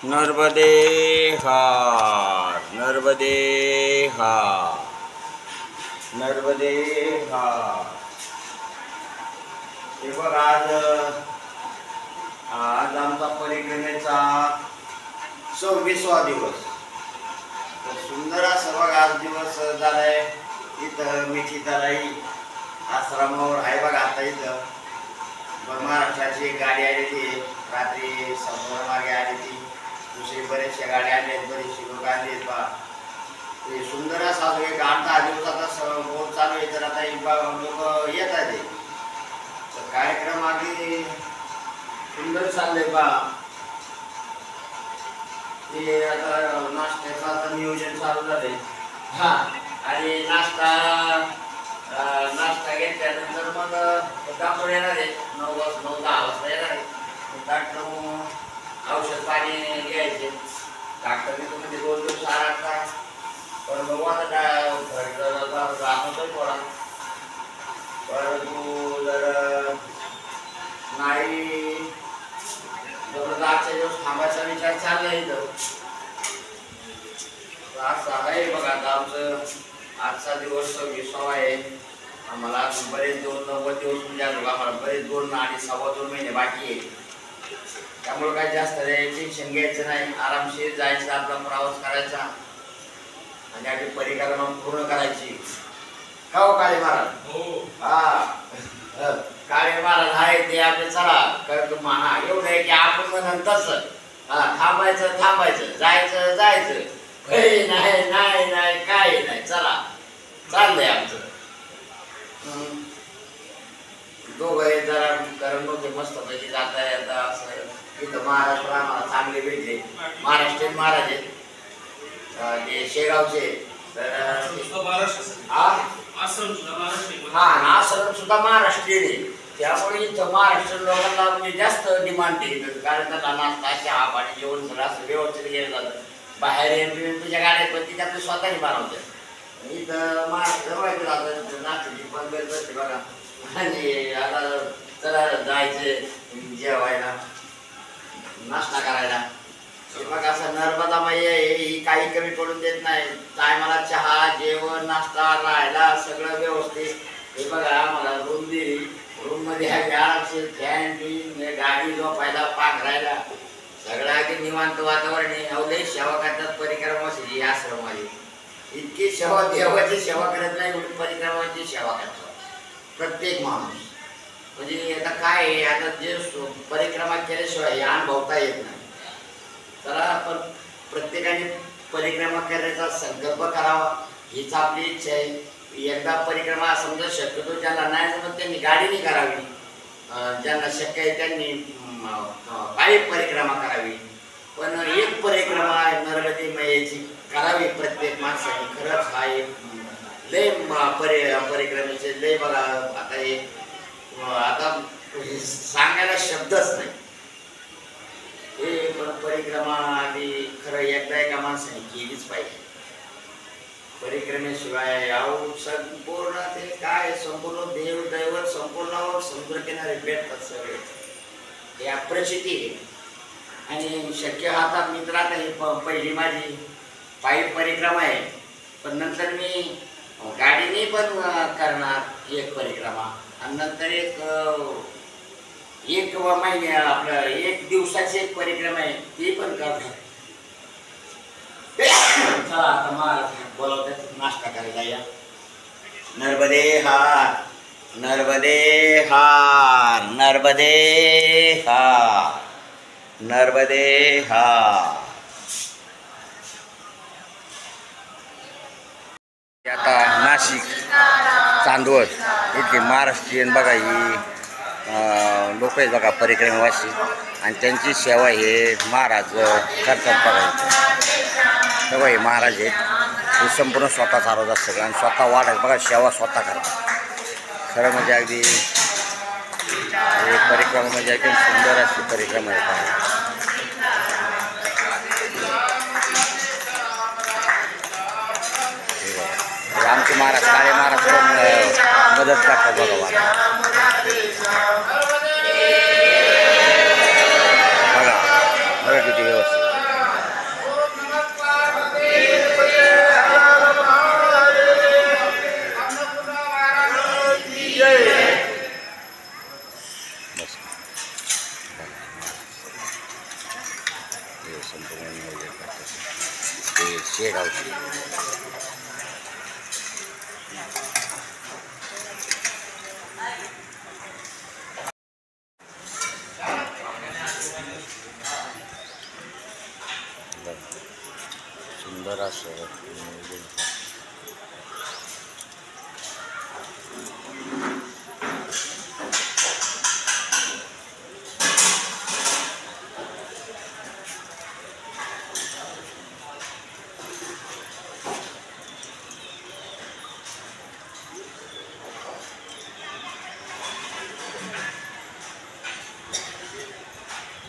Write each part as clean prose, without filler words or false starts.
नर्मदे हार, नर्मदे हार, नर्मदे हार। हे बघ आज आमचा परिक्रमेचा 26वा दिवस। तर सुंदर असा बघ आज दिवस झालाय। इथं मिठीतलाई आश्रमावर आहे बघ। आता इथं महाराष्ट्राची एक गाडी आलेली, रात्री समोर मागे आली ती, दुसरी बरेचशा गाड्या आल्या आहेत, बरेचसे लोक आले आहेत बा। ते सुंदर असा एक 8-10 दिवसाचा बोट चालू आहे। तर आता लोक येत आहेत। तर कार्यक्रम अगदी सुंदर चाललंय बा। ते आता नाश्त्याचं आता नियोजन चालू झालंय। हा, आणि नाश्ता घेतल्यानंतर मग डॉक्टर येणार आहे 9-10 वाजता येणार आहे। डॉक्टर औषध पाणी घ्यायचे। डॉक्टरने तुम्ही 2 दिवस आराम करा, पण बघू आता जाणवतोय थोडा। परंतु जर नाही जर आजच्या दिवस थांबायचा विचार चाललाय इथं। असं आहे बघा। आता आमचं आजचा दिवस 26वा आहे। आम्हाला बरेच 90 दिवस म्हणजे आम्हाला बरेच 2 आणि 2.25 महिने बाकी आहे। त्यामुळे काही जास्त टेन्शन घ्यायचं नाही, आरामशीर जायचं, आपला प्रवास करायचा आणि आपली परिक्रमा पूर्ण करायची। का हो काळे महाराज? हा, काळे महाराज आहे ते आपले चला हा एवढं आहे की आपण म्हणतच थांबायचं, जायचं नाही नाही नाही काय नाही, चला चाललंय आमचं। दोघं जरा करमणूक मस्त पैकी जाता येता असं। इथं महाराष्ट्र आम्हाला चांगले भेटले, महाराष्ट्रीयन महाराज आहेत ते शेगावचे। तर आश्रम सुद्धा महाराष्ट्रीयन आहे। त्यामुळे इथं महाराष्ट्रीयन लोकांना म्हणजे जास्त डिमांड आहे। कारण त्यांना नाश्ता चहा पाणी जेवण सगळं असं व्यवस्थित गेलं जातं। बाहेर तुझ्या गाड्यात पण तिथे आपली स्वतःही बनवतात। इथं महाराष्ट्र व्हायचं जातं, नाश्त्याची पण गरज असते बघा। आणि आता चला जायचं जेवायला, नाश्ता करायला। मग असं नर्मदा मैया ही काही कमी पडून देत नाही। टायमाला चहा जेवण नाश्ता राहायला सगळं व्यवस्थित। हे बघा आम्हाला रूम दिली, रूम मध्ये आरामशीर फॅन बिन, गाडी झोपायला पांघरायला सगळं अगदी निवांत वातावरण आहे। अवलय सेवा करतात परिक्रमाची आश्रमाची। इतकी सेवा देवाची सेवा करत नाही, परिक्रमाची सेवा करतात प्रत्येक माणूस। म्हणजे आता काय आहे, आता जे परिक्रमा केल्याशिवाय अनुभवता येत नाही। तर आपण प्रत्येकाने परिक्रमा करण्याचा संकल्प करावा हीच आपली इच्छा आहे। एकदा परिक्रमा समजा शक्यतो ज्यांना नाही जमत त्यांनी गाडीने करावी, ज्यांना शक्य आहे त्यांनी पायी परिक्रमा करावी। पण एक परिक्रमा नर्मदे मैयाची करावी प्रत्येक माणसाने। खरंच हा एक लय परिक्रमेचे लय बघा। आता सांगायला शब्दच नाही। हे पण परिक्रमा आणि खरं एकदा एका माणसाने केलीच पाहिजे। परिक्रमेशिवाय संपूर्ण ते काय संपूर्ण देव दैवत संपूर्ण समुद्र किनारे भेटतात सगळे, हे अप्रचिती आहे। आणि शक्य आता मित्रात ही पहिली माझी पायी परिक्रमा आहे, पण नंतर मी गाडीने पण करणार एक परिक्रमा। आणि नंतर एक महिने आपलं 1 दिवसाची एक परिक्रमा आहे ती पण करणार। चला आता महाराज बोलवतात नाश्ता करायला या। नर्मदे हार, नर्मदे हार, नर्मदे हार, नर्मदे हार। आता नाशिक चांदवड इथे महाराष्ट्रीयन बघा ही लोक आहेत बघा परिक्रमावासी, आणि त्यांची सेवा हे महाराज करतात बघा। तेव्हा हे महाराज आहेत हे संपूर्ण स्वतः चालवतात सगळं, आणि स्वतः वाढत बघा सेवा स्वतः करतात। खरं म्हणजे अगदी हे परिक्रमा म्हणजे एकदम सुंदर अशी परिक्रमा आहे। आमचे महाराज काळे महाराज पण मदत करतात बघा। बघा किती व्यवस्थित हे संपूर्ण नियोजन करतात ते शेगावचे. सुंदर असं नियोजन.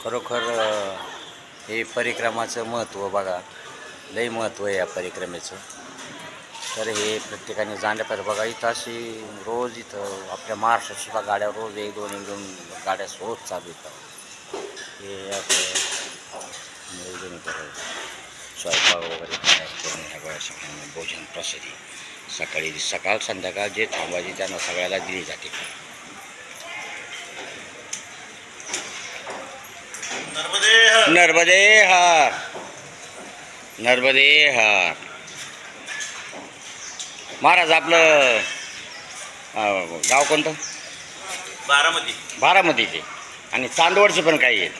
खरोखर हे परिक्रमाचं महत्त्व बघा, लई महत्त्व आहे या परिक्रमेचं. तर हे प्रत्येकाने जाणलं पाहिजे. बघा इथं अशी रोज इथं आपल्या महाराष्ट्रात सुद्धा गाड्या रोज एक दोन गाड्या रोज चालू येतात. हे असं नियोजन करायचं, स्वयंपाक वगैरे करून ह्या सगळ्यांना भोजन प्रसादी सकाळी सकाळ संध्याकाळ जे थांबायचे त्यांना सगळ्याला दिली जाते. नर्मदे हर, नर्मदे हर. महाराज आपलं गाव कोणतं? बारामती. बारामतीचे. आणि चांदवडचे पण काही आहेत.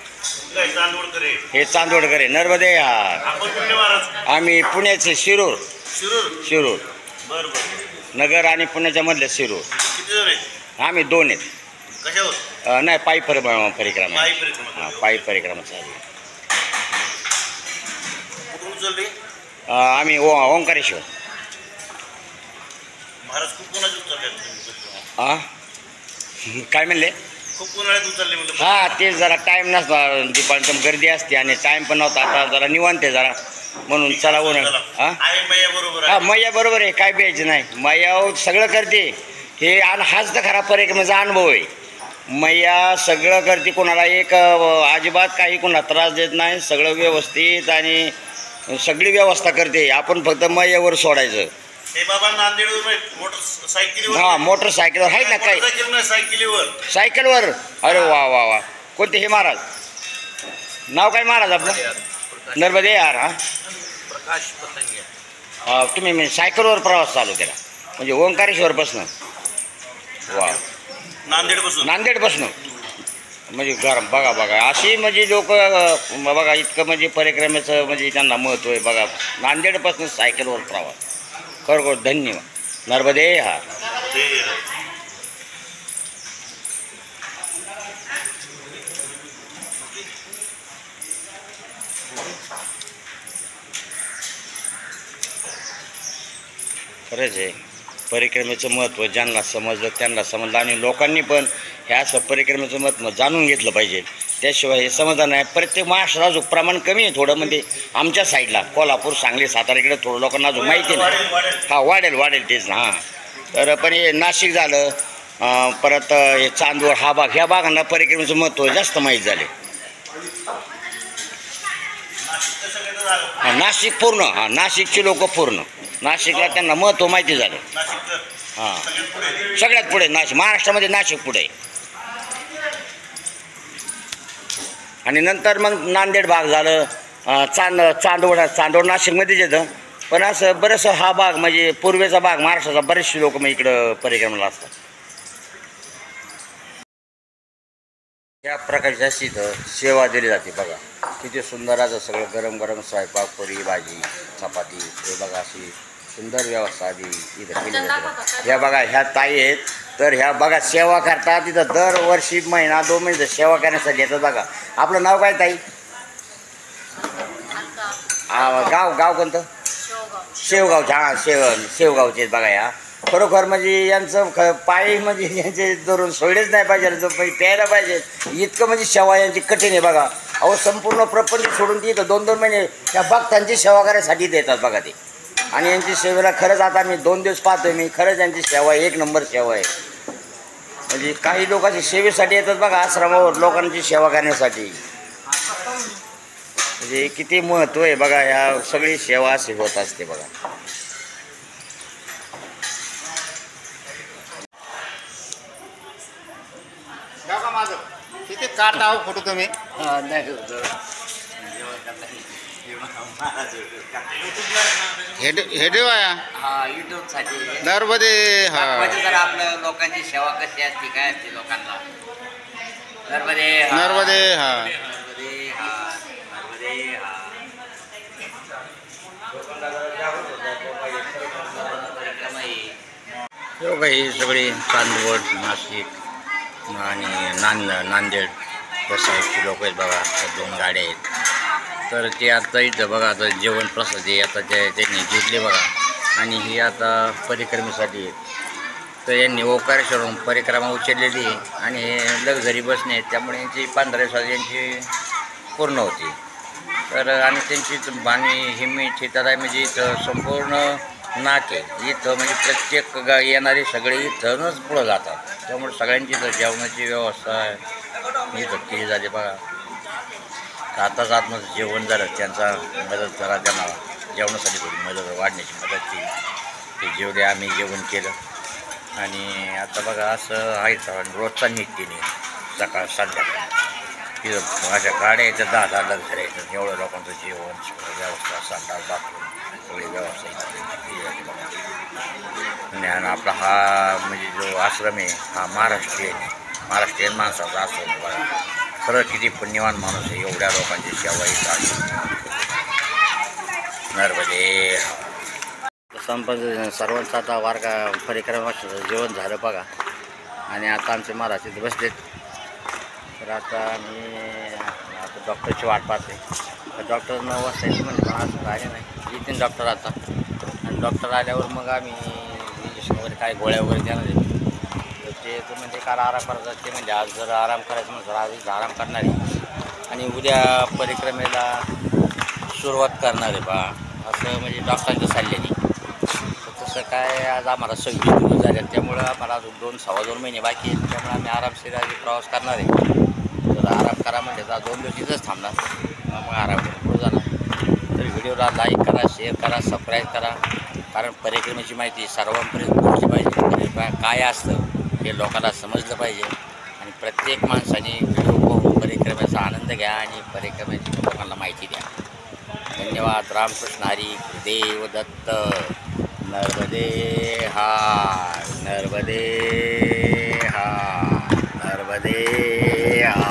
हे चांदवडकर आहे. नर्मदे हर. आम्ही पुण्याचे शिरूर. शिरूर नगर आणि पुण्याच्या मधले शिरूर. आम्ही 2 आहेत. नाही पायी परिक्रमा. हां पायी परिक्रमा चालू. आम्ही ओंकारेश्वर. हां काय म्हणले? हां ते जरा टाईम नसता, दुपारचं गर्दी असते आणि टाईम पण नव्हता. आता जरा निवांत आहे जरा, म्हणून चला उन्हाळा. हां मैया बरोबर आहे, काय प्यायचं नाही. मैया सगळं करते हे. आणि हाच तर खरा परिक्रमेचा अनुभव आहे. मैया सगळं करते, कोणाला एक अजिबात काही कोणाला त्रास देत नाही. सगळं व्यवस्थित आणि सगळी व्यवस्था करते. आपण फक्त मैयावर सोडायचं. हां मोटरसायकलवर आहे ना काही? सायकलवर. अरे वा वा वा. कोणते हे महाराज? नाव काय महाराज आपलं? नर्मदे यार. हां तुम्ही सायकलवर प्रवास चालू केला म्हणजे ओंकारेश्वरपासून? वा. नांदेडपासून म्हणजे गरम. बघा बघा अशी म्हणजे लोक बघा इतकं म्हणजे परिक्रमेचं म्हणजे त्यांना महत्त्व आहे. बघा नांदेडपासून सायकलवर प्रवास. खरोखर धन्यवाद. नर्मदे हा. खरंच आहे परिक्रमेचं महत्त्व ज्यांना समजलं त्यांना समजलं आणि लोकांनी पण ह्या असं परिक्रमेचं महत्त्व जाणून घेतलं पाहिजे. त्याशिवाय हे समजलं नाही. प्रत्येक महाराष्ट्रात अजून प्रमाण कमी आहे थोडं, म्हणजे आमच्या साईडला कोल्हापूर सांगली सातारा इकडे थोडं लोकांना अजून माहिती नाही. हां वाढेल तेच ना. हां तर पण हे नाशिक झालं, परत हे चांदवड हा भाग, ह्या भागांना परिक्रमेचं महत्त्व जास्त माहीत झाले. नाशिक पूर्ण. हां नाशिकची लोक पूर्ण नाशिकला त्यांना महत्त्व माहिती झालं. हां सगळ्यात पुढे नाशिक, महाराष्ट्रामध्ये नाशिक पुढे. आणि नंतर मग नांदेड भाग झालं, चांदवड नाशिकमध्येच येतं. पण असं बरंचसं हा भाग म्हणजे पूर्वेचा भाग महाराष्ट्राचा बरेचसे लोक मग इकडं परिक्रमेला असतात. या प्रकारची अशी इथं सेवा दिली जाते. बघा किती सुंदर असं सगळं गरम गरम स्वयंपाक, पुरी भाजी चपाती, हे बघा अशी सुंदर व्यवस्था आधी इथं केली जाते. ह्या बघा ह्या ताई आहेत, तर ह्या बघा सेवा करतात तिथं. दरवर्षी महिना 2 महिने सेवा करण्यासाठी येतात. बघा आपलं नाव काय ताई? गाव कोणतं? शेवगावचे. हां शेवगावचे आहेत बघा. ह्या खरोखर म्हणजे यांचं पायी म्हणजे यांचे धरून सोयडेच नाही पाहिजे, प्यायला पाहिजे इतकं म्हणजे सेवा यांची कठीण आहे. बघा अहो संपूर्ण प्रपंच सोडून ती इथं 2-2 महिने त्या भक्तांची सेवा करायसाठी देतात बघा ते. आणि यांची सेवेला खरंच आता मी 2 दिवस पाहतोय मी, खरंच यांची सेवा 1 नंबर सेवा आहे. म्हणजे काही लोकांची सेवेसाठी येतात बघा आश्रमावर, लोकांची सेवा करण्यासाठी. म्हणजे किती महत्त्व आहे बघा. ह्या सगळी सेवा अशी होत असते बघा. माझं किती काढता हो फोटो तुम्ही? हां नाही जेवण करता हे महाराज हे ठेवाया हा युट्यूबसाठी नर्मदे हा तर आपलं लोकांची सेवा कशी असते काय असते लोकांना नर्मदे नर्मदे हा नर्मदे हा नर्मदे हा ही सगळी चांदवड नाशिक आणि नांदेड या साईडची लोक आहेत बघा त्या 2 गाड्या आहेत तर ते आता इथं बघा आता जेवण प्रसादी आता त्यांनी घेतले बघा आणि ही आता परिक्रमेसाठी आहेत तर यांनी ओंकारेश्वरून परिक्रमा उचललेली आणि हे लक्झरी बसने आहेत त्यामुळे यांची 15 दिवसात यांची पूर्ण होती तर आणि त्यांची आणि हिम्मीची तर म्हणजे इथं संपूर्ण नाक आहे इथं म्हणजे प्रत्येक येणारे सगळे इथूनच पुढं जातात त्यामुळे सगळ्यांची इथं जेवणाची व्यवस्था इथं केली जाते बघा आताच आतमध्ये जेवण झालं त्यांचा मदत करा त्यांना जेवणासाठी थोडी मदत वाढण्याची मदत केली ते जेवढे आम्ही जेवण केलं आणि आता बघा असं आहे रोजचा निघते सकाळ संध्याकाळ तिथं अशा गाड्या येतात 10 लक्झरी येतात एवढ्या लोकांचं जेवण व्यवस्था संडास बाथरूम सगळी व्यवस्था केली जाते बघा आणि आपला हा म्हणजे जो आश्रम आहे हा महाराष्ट्रीयन माणसाचा आश्रम आहे बघा खरं किती पुण्यवान माणूस आहे एवढ्या लोकांची सेवा येतात नर्मदे संपन्न सर्वांचा आता वारका परिक्रमाचं जेवण झालं बघा आणि आता आमचे महाराज तिथे बसलेत तर आता आता डॉक्टरची वाट पाहते तर डॉक्टर 9 वाजता येते म्हणजे आज आले नाही येतील डॉक्टर आता आणि डॉक्टर आल्यावर मग आम्ही इंजेक्शन वगैरे काय गोळ्या वगैरे देणार आहे तर ते म्हणजे काल आराम करायचा ते म्हणजे आज जर आराम करायचं म्हणजे आज आराम करणार आहे आणि उद्या परिक्रमेला सुरुवात करणार आहे बा असं म्हणजे डॉक्टरांच्या सल्ल्याने तसं काय आज आम्हाला 26 दिवस झाले त्यामुळं आम्हाला अजून 2-2.5 महिने बाकी आहेत त्यामुळे आम्ही आरामशीर आधी प्रवास करणार आहे तर आराम करा म्हणजे आता 2 दिवस इथंच थांबणार मग आराम करून पुढे जाणार तर व्हिडिओला लाईक करा शेअर करा सबस्क्राईब करा कारण परिक्रमेची माहिती सर्वांपर्यंत पोहोचली पाहिजे काय असतं हे लोकांना समजलं पाहिजे आणि प्रत्येक माणसाने व्हिडिओ बघून परिक्रमेचा आनंद घ्या आणि परिक्रमेची लोकांना माहिती द्या धन्यवाद रामकृष्ण हरी देव दत्त नर्मदे हा नर्मदे हा नर्मदे हा